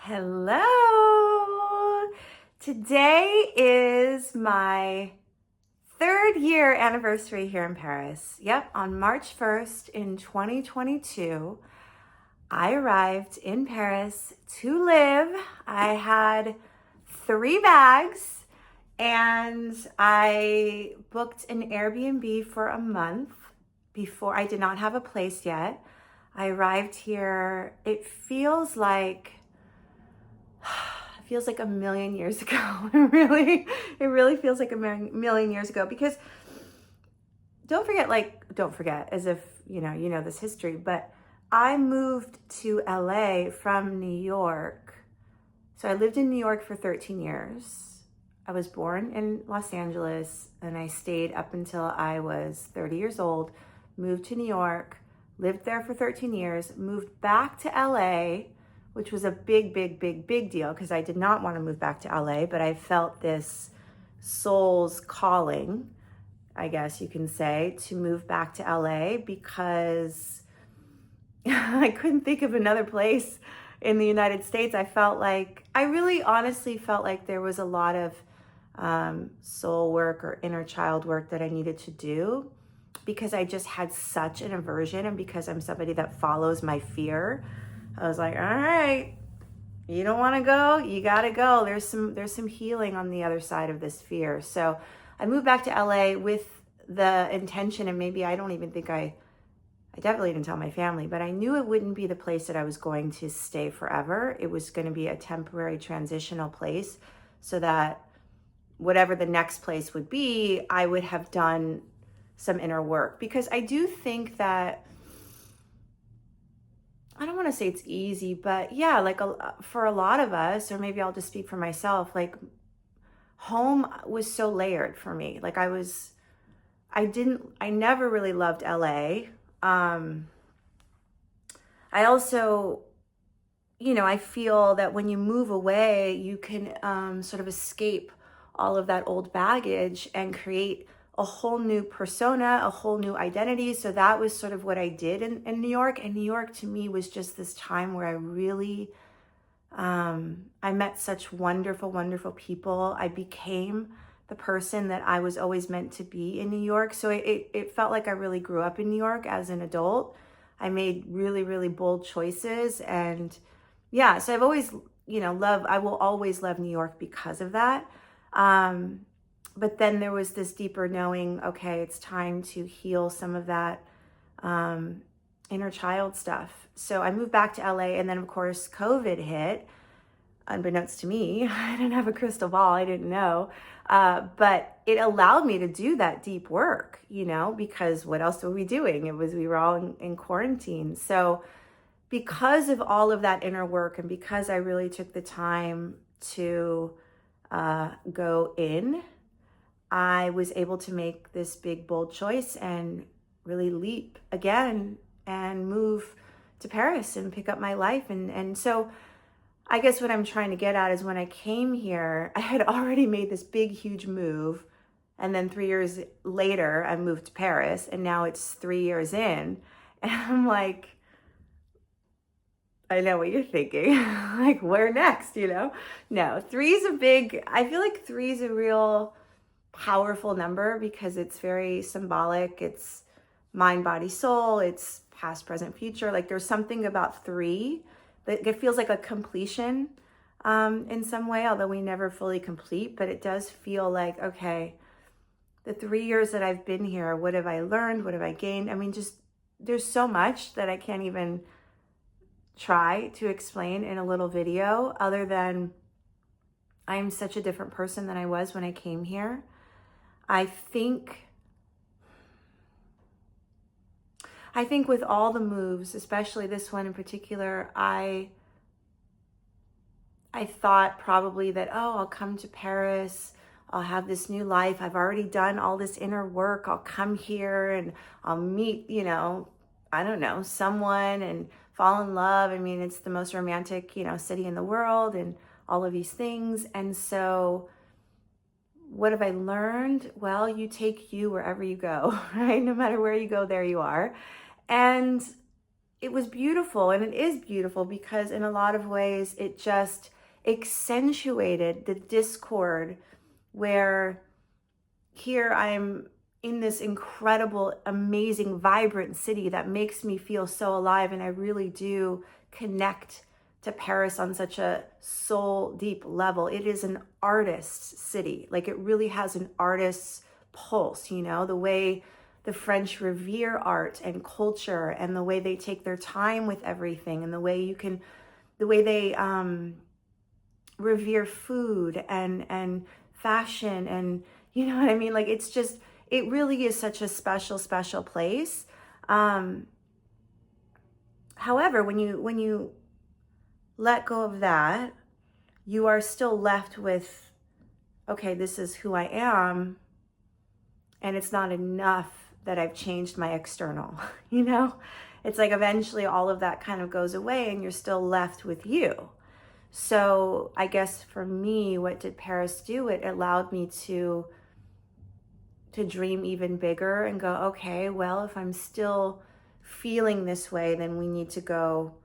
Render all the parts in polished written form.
Hello! Today is my 3rd-year anniversary here in Paris. Yep, on March 1st in 2022, I arrived in Paris to live. I had 3 bags and I booked an Airbnb for a month before. I did not have a place yet. I arrived here, it feels like a million years ago. It really feels like a million years ago, because don't forget as if you know this history, but I moved to LA from New York. So I lived in New York for 13 years. I was born in Los Angeles and I stayed up until I was 30 years old, moved to New York, lived there for 13 years, moved back to LA, which was a big deal because I did not want to move back to LA, but I felt this soul's calling, I guess you can say, to move back to LA because I couldn't think of another place in the United States. I really honestly felt like there was a lot of soul work or inner child work that I needed to do, because I just had such an aversion, and because I'm somebody that follows my fear. I was like, all right, you don't want to go, you got to go. There's some healing on the other side of this fear. So I moved back to LA with the intention, and maybe I definitely didn't tell my family, but I knew it wouldn't be the place that I was going to stay forever. It was going to be a temporary transitional place so that whatever the next place would be, I would have done some inner work. Because I do think that, I don't want to say it's easy, but yeah, for a lot of us, or maybe I'll just speak for myself, like home was so layered for me. Like I never really loved LA. I also, I feel that when you move away, you can sort of escape all of that old baggage and create a whole new persona, a whole new identity. So that was sort of what I did in New York. And New York to me was just this time where I really, I met such wonderful people. I became the person that I was always meant to be in New York. So it felt like I really grew up in New York as an adult. I made really bold choices. And yeah, so I've always, I will always love New York because of that. But then there was this deeper knowing, okay, it's time to heal some of that inner child stuff. So I moved back to LA, and then of course COVID hit, unbeknownst to me. I didn't have a crystal ball, I didn't know. But it allowed me to do that deep work, because what else were we doing? We were all in quarantine. So because of all of that inner work, and because I really took the time to go in, I was able to make this big, bold choice and really leap again and move to Paris and pick up my life. And so I guess what I'm trying to get at is, when I came here, I had already made this big, huge move. And then 3 years later, I moved to Paris, and now it's 3 years in. And I'm like, I know what you're thinking. Like, where next, No, I feel like 3 is a real powerful number because it's very symbolic. It's mind, body, soul. It's past, present, future. Like there's something about 3 that it feels like a completion in some way, although we never fully complete, but it does feel like, okay, the 3 years that I've been here, what have I learned? What have I gained? I mean, just there's so much that I can't even try to explain in a little video, other than I'm such a different person than I was when I came here. I think with all the moves, especially this one in particular, I thought probably that, I'll come to Paris, I'll have this new life. I've already done all this inner work. I'll come here and I'll meet, I don't know, someone and fall in love. I mean, it's the most romantic, city in the world and all of these things. And so what have I learned? Well, you take you wherever you go, right? No matter where you go, there you are. And it was beautiful, and it is beautiful because in a lot of ways it just accentuated the discord where here I'm in this incredible, amazing, vibrant city that makes me feel so alive. And I really do connect to Paris on such a soul deep level. It is an artist's city. Like, it really has an artist's pulse, you know, the way the French revere art and culture, and the way they take their time with everything, and the way they revere food and fashion, and you know what I mean? Like, it's just, it really is such a special, special place. However, when you let go of that, you are still left with, okay, this is who I am, and it's not enough that I've changed my external, you know? It's like eventually all of that kind of goes away and you're still left with you. So I guess for me, what did Paris do? It allowed me to dream even bigger and go, okay, well, if I'm still feeling this way, then we need to go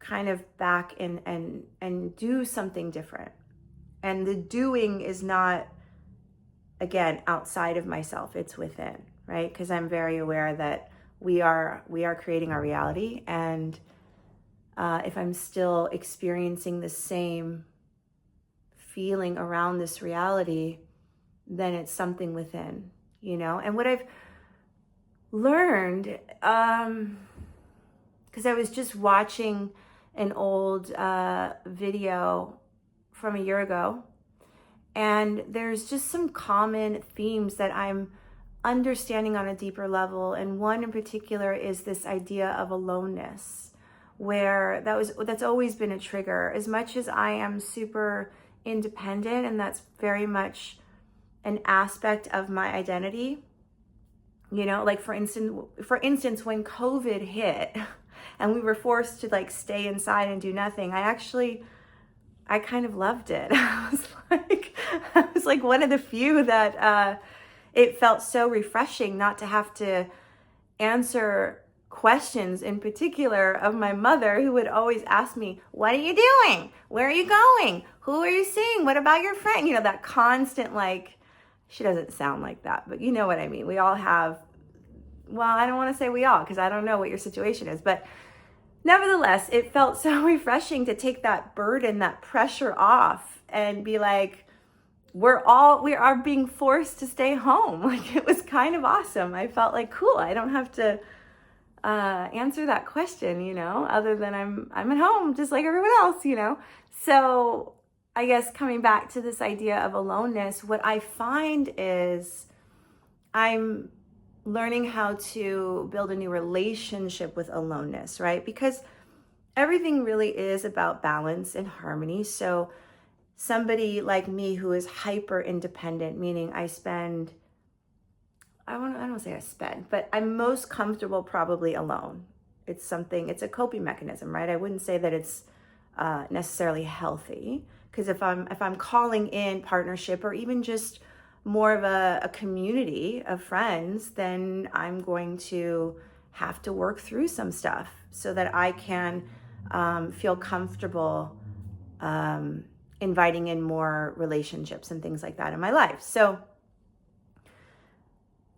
kind of back and do something different. And the doing is not, again, outside of myself, it's within, right? Because I'm very aware that we are creating our reality. And if I'm still experiencing the same feeling around this reality, then it's something within, you know? And what I've learned, because I was just watching an old video from a year ago, and there's just some common themes that I'm understanding on a deeper level. And one in particular is this idea of aloneness, where that's always been a trigger. As much as I am super independent, and that's very much an aspect of my identity, you know, like for instance, when COVID hit and we were forced to like stay inside and do nothing, I kind of loved it. I was like one of the few that it felt so refreshing not to have to answer questions, in particular of my mother, who would always ask me, what are you doing? Where are you going? Who are you seeing? What about your friend? You know, that constant, like, she doesn't sound like that, but you know what I mean. We all have, well, I don't want to say we all, because I don't know what your situation is, but nevertheless, it felt so refreshing to take that burden, that pressure off, and be like, we are being forced to stay home. Like, it was kind of awesome. I felt like, cool, I don't have to answer that question, you know, other than I'm at home just like everyone else, you know. So I guess coming back to this idea of aloneness, what I find is I'm learning how to build a new relationship with aloneness, right? Because everything really is about balance and harmony. So somebody like me who is hyper independent, meaning I don't say I spend, but I'm most comfortable probably alone. It's a coping mechanism, right? I wouldn't say that it's necessarily healthy, because if I'm calling in partnership, or even just more of a community of friends, then I'm going to have to work through some stuff so that I can feel comfortable inviting in more relationships and things like that in my life. So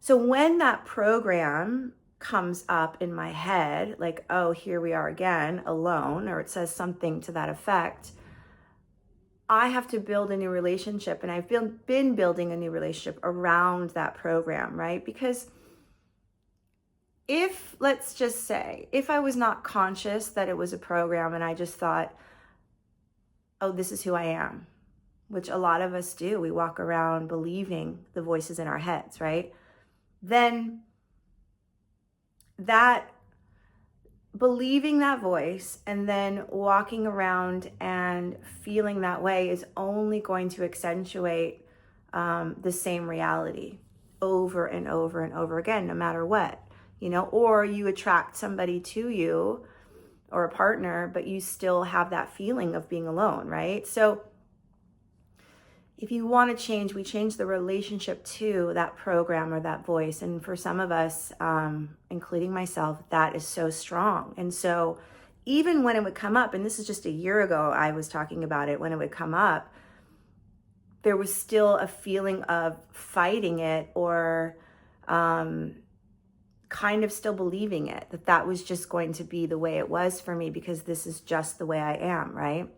when that program comes up in my head, like, oh, here we are again, alone, or it says something to that effect, I have to build a new relationship. And I've been building a new relationship around that program, right? Because let's just say, if I was not conscious that it was a program and I just thought, oh, this is who I am, which a lot of us do. We walk around believing the voices in our heads, right? Then that believing that voice and then walking around and feeling that way is only going to accentuate the same reality over and over and over again, no matter what, you know. Or you attract somebody to you, or a partner, but you still have that feeling of being alone, right? So if you want to change, we change the relationship to that program or that voice. And for some of us, including myself, that is so strong. And so even when it would come up, and this is just a year ago, I was talking about it, when it would come up, there was still a feeling of fighting it, or kind of still believing it, that was just going to be the way it was for me, because this is just the way I am, right?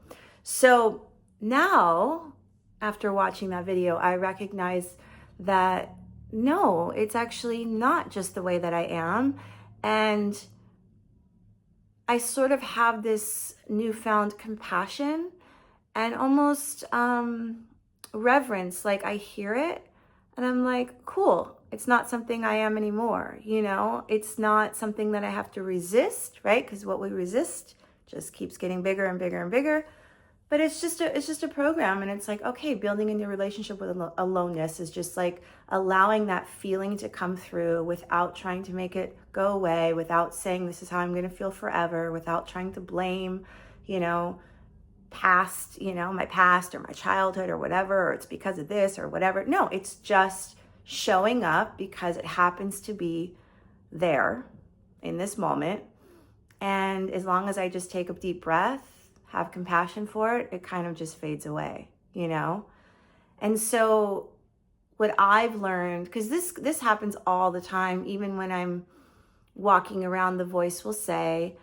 So now, after watching that video, I recognize that no, it's actually not just the way that I am. And I sort of have this newfound compassion and almost reverence. Like, I hear it and I'm like, cool, it's not something I am anymore. It's not something that I have to resist, right? Because what we resist just keeps getting bigger and bigger and bigger. But it's just a program. And it's like, okay, building a new relationship with aloneness is just like allowing that feeling to come through without trying to make it go away, without saying this is how I'm going to feel forever, without trying to blame, past, my past or my childhood or whatever, or it's because of this or whatever. No, it's just showing up because it happens to be there in this moment. And as long as I just take a deep breath, have compassion for it, it kind of just fades away, And so what I've learned, because this happens all the time, even when I'm walking around, the voice will say,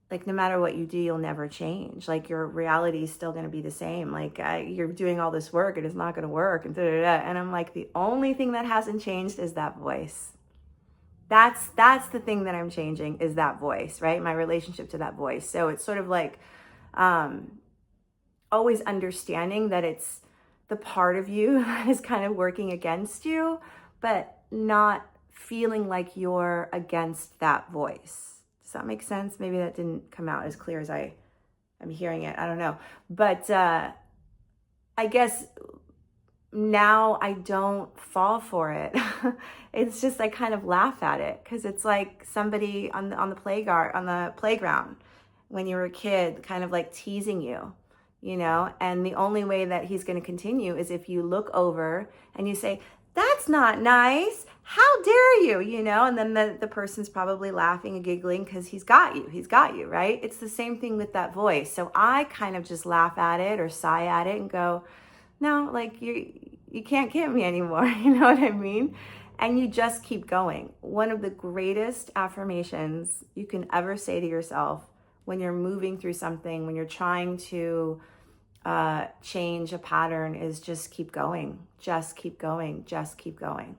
like, no matter what you do, you'll never change. Like, your reality is still going to be the same. Like, you're doing all this work and it's not going to work. And And I'm like, the only thing that hasn't changed is that voice. That's the thing that I'm changing, is that voice, right? My relationship to that voice. So it's sort of like always understanding that it's the part of you that is kind of working against you, but not feeling like you're against that voice. Does that make sense? Maybe that didn't come out as clear as I'm hearing it. I don't know. But I guess now I don't fall for it. It's just, I kind of laugh at it, because it's like somebody on the playground when you were a kid, kind of like teasing you, and the only way that he's going to continue is if you look over and you say, that's not nice, how dare you, and then the person's probably laughing and giggling because he's got you, right? It's the same thing with that voice. So I kind of just laugh at it or sigh at it and go, no, like, you can't get me anymore. You know what I mean? And you just keep going. One of the greatest affirmations you can ever say to yourself when you're moving through something, when you're trying to change a pattern, is just keep going. Just keep going. Just keep going.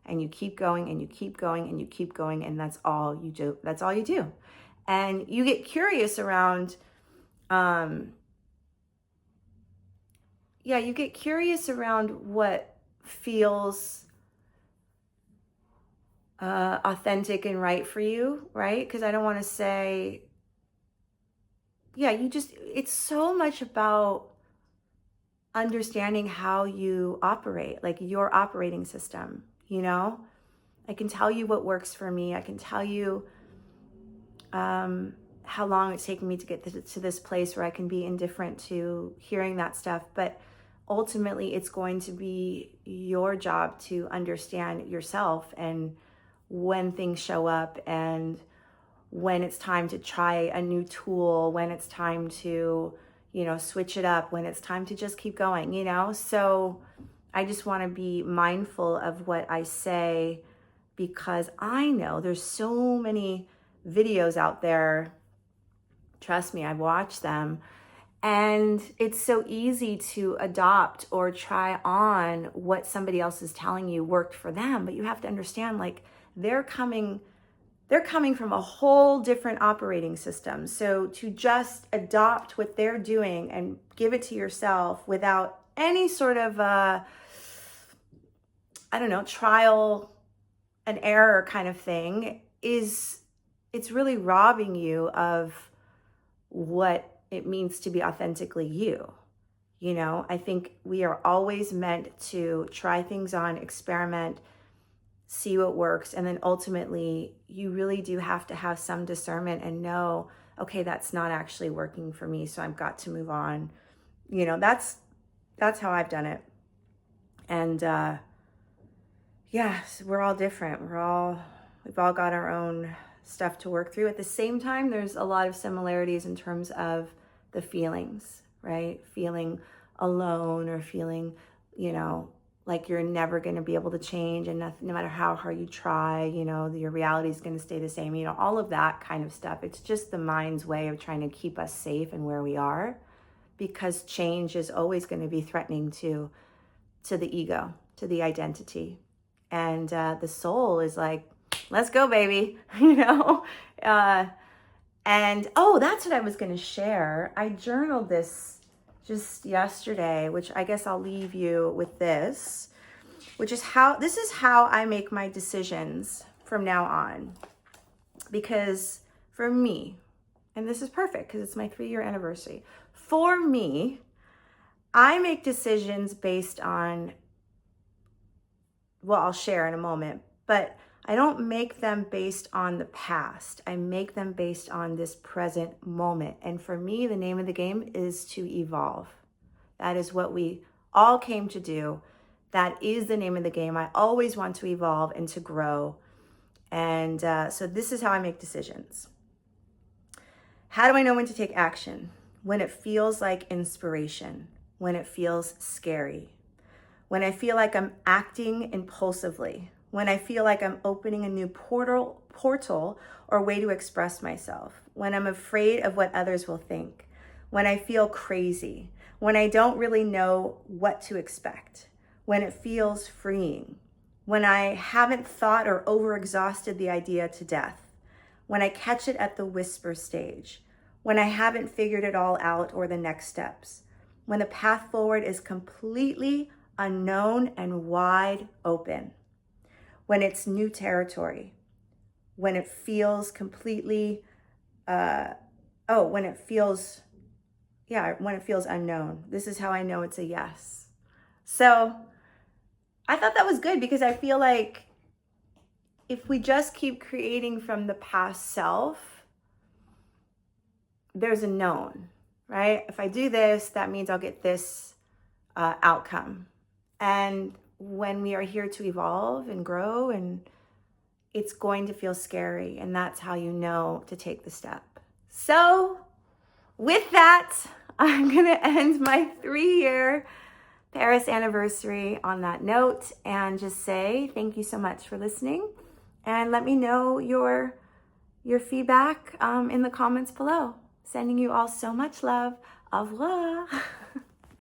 And you keep going and you keep going and you keep going. And that's all you do. That's all you do. And you get curious around, you get curious around what feels authentic and right for you, right? Because I don't want to say, it's so much about understanding how you operate, like your operating system, I can tell you what works for me. I can tell you how long it's taken me to get to this place where I can be indifferent to hearing that stuff. But ultimately, it's going to be your job to understand yourself, and when things show up, and when it's time to try a new tool, when it's time to, switch it up, when it's time to just keep going, So I just want to be mindful of what I say, because I know there's so many videos out there. Trust me, I've watched them. And it's so easy to adopt or try on what somebody else is telling you worked for them. But you have to understand, like, they're coming from a whole different operating system. So to just adopt what they're doing and give it to yourself without any sort of, trial and error kind of thing, it's really robbing you of what it means to be authentically you. I think we are always meant to try things on, experiment, see what works. And then ultimately, you really do have to have some discernment and know, okay, that's not actually working for me, so I've got to move on. That's That's how I've done it. And yes, we're all different. We've all got our own stuff to work through. At the same time, there's a lot of similarities in terms of the feelings, right? Feeling alone, or feeling, like you're never going to be able to change, and no matter how hard you try, your reality is going to stay the same, all of that kind of stuff. It's just the mind's way of trying to keep us safe and where we are, because change is always going to be threatening to the ego, to the identity. And the soul is like, let's go, baby. And that's what I was going to share. I journaled this just yesterday, which I guess I'll leave you with this, which is this is how I make my decisions from now on. Because for me, and this is perfect because it's my 3-year anniversary. For me, I make decisions based on, well, I'll share in a moment, but I don't make them based on the past. I make them based on this present moment. And for me, the name of the game is to evolve. That is what we all came to do. That is the name of the game. I always want to evolve and to grow. And so this is how I make decisions. How do I know when to take action? When it feels like inspiration, when it feels scary, when I feel like I'm acting impulsively, when I feel like I'm opening a new portal or way to express myself, when I'm afraid of what others will think, when I feel crazy, when I don't really know what to expect, when it feels freeing, when I haven't thought or overexhausted the idea to death, when I catch it at the whisper stage, when I haven't figured it all out or the next steps, when the path forward is completely unknown and wide open, when it's new territory, when it feels completely, when it feels unknown. This is how I know it's a yes. So I thought that was good, because I feel like if we just keep creating from the past self, there's a known, right? If I do this, that means I'll get this outcome. And when we are here to evolve and grow, and it's going to feel scary, and that's how you know to take the step. So with that, I'm going to end my 3-year Paris anniversary on that note, and just say thank you so much for listening, and let me know your feedback in the comments below. Sending you all so much love. Au revoir.